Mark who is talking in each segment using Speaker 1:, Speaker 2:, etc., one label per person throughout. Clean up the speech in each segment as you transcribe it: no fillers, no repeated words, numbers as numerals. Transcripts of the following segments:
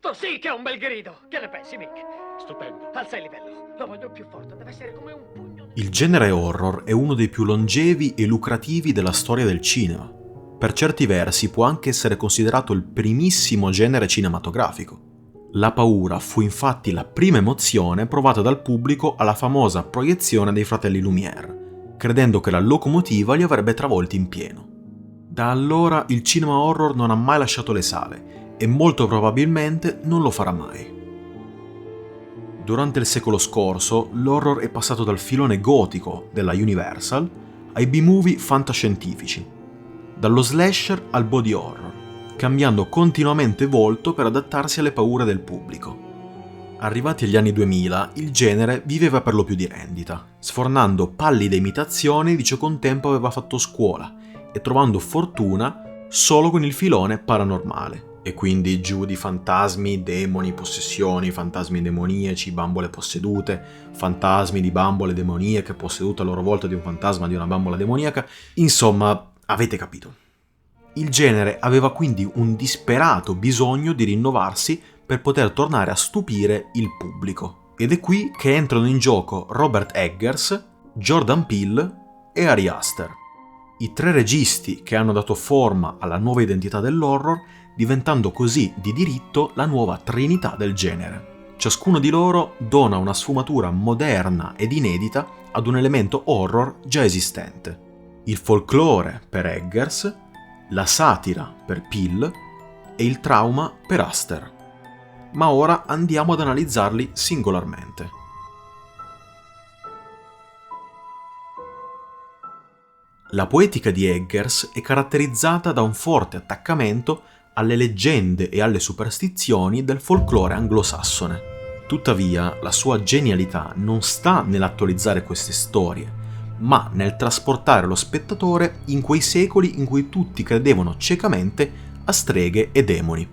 Speaker 1: Questo sì che è un bel grido! Che ne pensi, Mick?
Speaker 2: Stupendo.
Speaker 1: Alza il livello. Lo voglio più forte. Deve essere come un pugno.
Speaker 3: Il genere horror è uno dei più longevi e lucrativi della storia del cinema. Per certi versi può anche essere considerato il primissimo genere cinematografico. La paura fu infatti la prima emozione provata dal pubblico alla famosa proiezione dei fratelli Lumière, credendo che la locomotiva li avrebbe travolti in pieno. Da allora il cinema horror non ha mai lasciato le sale e molto probabilmente non lo farà mai. Durante il secolo scorso l'horror è passato dal filone gotico della Universal ai B-movie fantascientifici, dallo slasher al body horror, cambiando continuamente volto per adattarsi alle paure del pubblico. Arrivati agli anni 2000, il genere viveva per lo più di rendita, sfornando pallide imitazioni di ciò che un tempo aveva fatto scuola e trovando fortuna solo con il filone paranormale, e quindi giù di fantasmi, demoni, possessioni, fantasmi demoniaci, bambole possedute, fantasmi di bambole demoniache possedute a loro volta di un fantasma di una bambola demoniaca. Insomma, avete capito. Il genere aveva quindi un disperato bisogno di rinnovarsi per poter tornare a stupire il pubblico. Ed è qui che entrano in gioco Robert Eggers, Jordan Peele e Ari Aster, i tre registi che hanno dato forma alla nuova identità dell'horror, diventando così di diritto la nuova trinità del genere. Ciascuno di loro dona una sfumatura moderna ed inedita ad un elemento horror già esistente. Il folklore per Eggers, la satira per Peele e il trauma per Aster. Ma ora andiamo ad analizzarli singolarmente. La poetica di Eggers è caratterizzata da un forte attaccamento alle leggende e alle superstizioni del folklore anglosassone. Tuttavia, la sua genialità non sta nell'attualizzare queste storie, ma nel trasportare lo spettatore in quei secoli in cui tutti credevano ciecamente a streghe e demoni.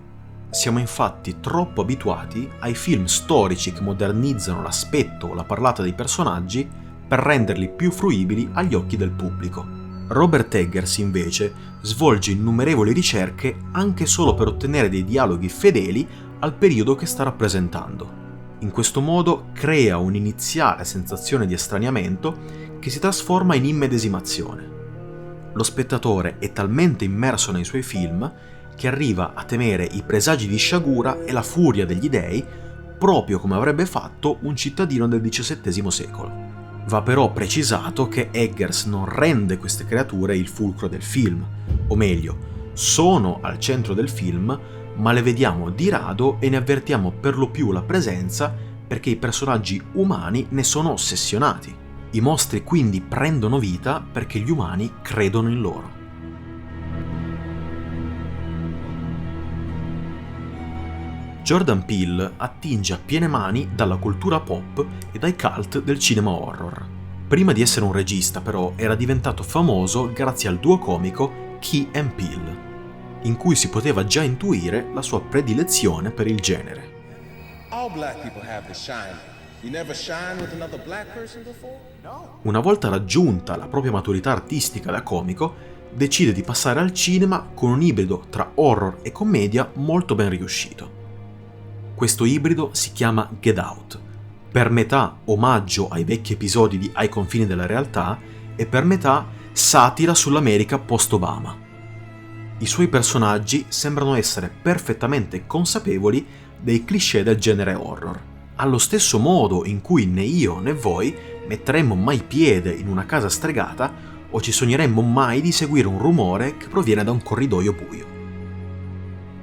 Speaker 3: Siamo infatti troppo abituati ai film storici che modernizzano l'aspetto o la parlata dei personaggi per renderli più fruibili agli occhi del pubblico. Robert Eggers invece svolge innumerevoli ricerche anche solo per ottenere dei dialoghi fedeli al periodo che sta rappresentando. In questo modo crea un'iniziale sensazione di estraniamento che si trasforma in immedesimazione. Lo spettatore è talmente immerso nei suoi film che arriva a temere i presagi di sciagura e la furia degli dei proprio come avrebbe fatto un cittadino del XVII secolo. Va però precisato che Eggers non rende queste creature il fulcro del film, o meglio, sono al centro del film, ma le vediamo di rado e ne avvertiamo per lo più la presenza perché i personaggi umani ne sono ossessionati. I mostri quindi prendono vita perché gli umani credono in loro. Jordan Peele attinge a piene mani dalla cultura pop e dai cult del cinema horror. Prima di essere un regista, però, era diventato famoso grazie al duo comico Key and Peele, in cui si poteva già intuire la sua predilezione per il genere.
Speaker 4: All black people have the shine. You never shine with another black person before? No.
Speaker 3: Una volta raggiunta la propria maturità artistica da comico, decide di passare al cinema con un ibrido tra horror e commedia molto ben riuscito. Questo ibrido si chiama Get Out, per metà omaggio ai vecchi episodi di Ai confini della realtà e per metà satira sull'America post-Obama. I suoi personaggi sembrano essere perfettamente consapevoli dei cliché del genere horror, allo stesso modo in cui né io né voi metteremmo mai piede in una casa stregata o ci sogneremmo mai di seguire un rumore che proviene da un corridoio buio.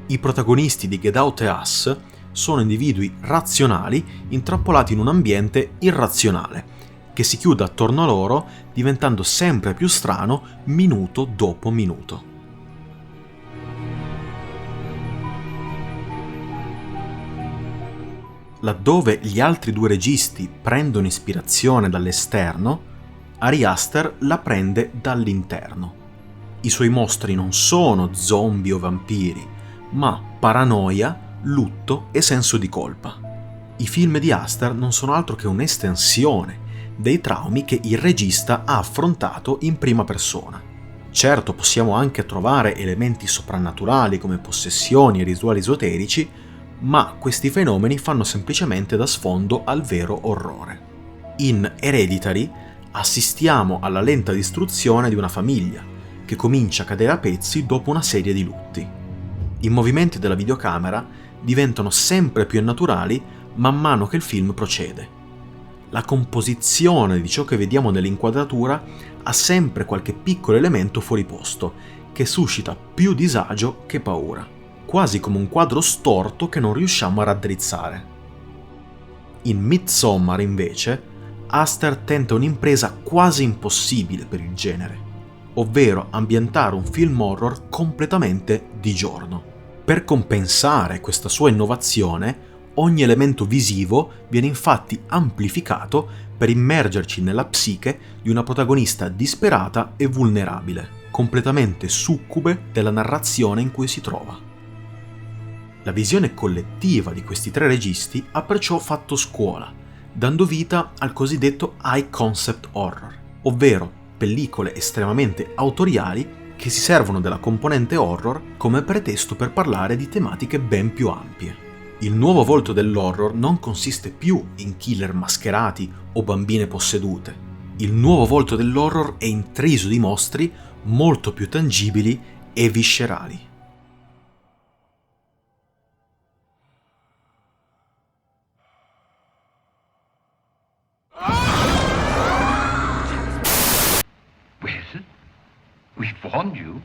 Speaker 3: I protagonisti di Get Out e Us sono individui razionali intrappolati in un ambiente irrazionale, che si chiude attorno a loro diventando sempre più strano minuto dopo minuto. Laddove gli altri due registi prendono ispirazione dall'esterno, Ari Aster la prende dall'interno. I suoi mostri non sono zombie o vampiri, ma paranoia, lutto e senso di colpa. I film di Aster non sono altro che un'estensione dei traumi che il regista ha affrontato in prima persona. Certo, possiamo anche trovare elementi soprannaturali come possessioni e rituali esoterici, ma questi fenomeni fanno semplicemente da sfondo al vero orrore. In Hereditary assistiamo alla lenta distruzione di una famiglia, che comincia a cadere a pezzi dopo una serie di lutti. I movimenti della videocamera diventano sempre più naturali man mano che il film procede. La composizione di ciò che vediamo nell'inquadratura ha sempre qualche piccolo elemento fuori posto, che suscita più disagio che paura, quasi come un quadro storto che non riusciamo a raddrizzare. In Midsommar, invece, Aster tenta un'impresa quasi impossibile per il genere, ovvero ambientare un film horror completamente di giorno. Per compensare questa sua innovazione, ogni elemento visivo viene infatti amplificato per immergerci nella psiche di una protagonista disperata e vulnerabile, completamente succube della narrazione in cui si trova. La visione collettiva di questi tre registi ha perciò fatto scuola, dando vita al cosiddetto high concept horror, ovvero pellicole estremamente autoriali che si servono della componente horror come pretesto per parlare di tematiche ben più ampie. Il nuovo volto dell'horror non consiste più in killer mascherati o bambine possedute. Il nuovo volto dell'horror è intriso di mostri molto più tangibili e viscerali.
Speaker 2: Well, we've warned you.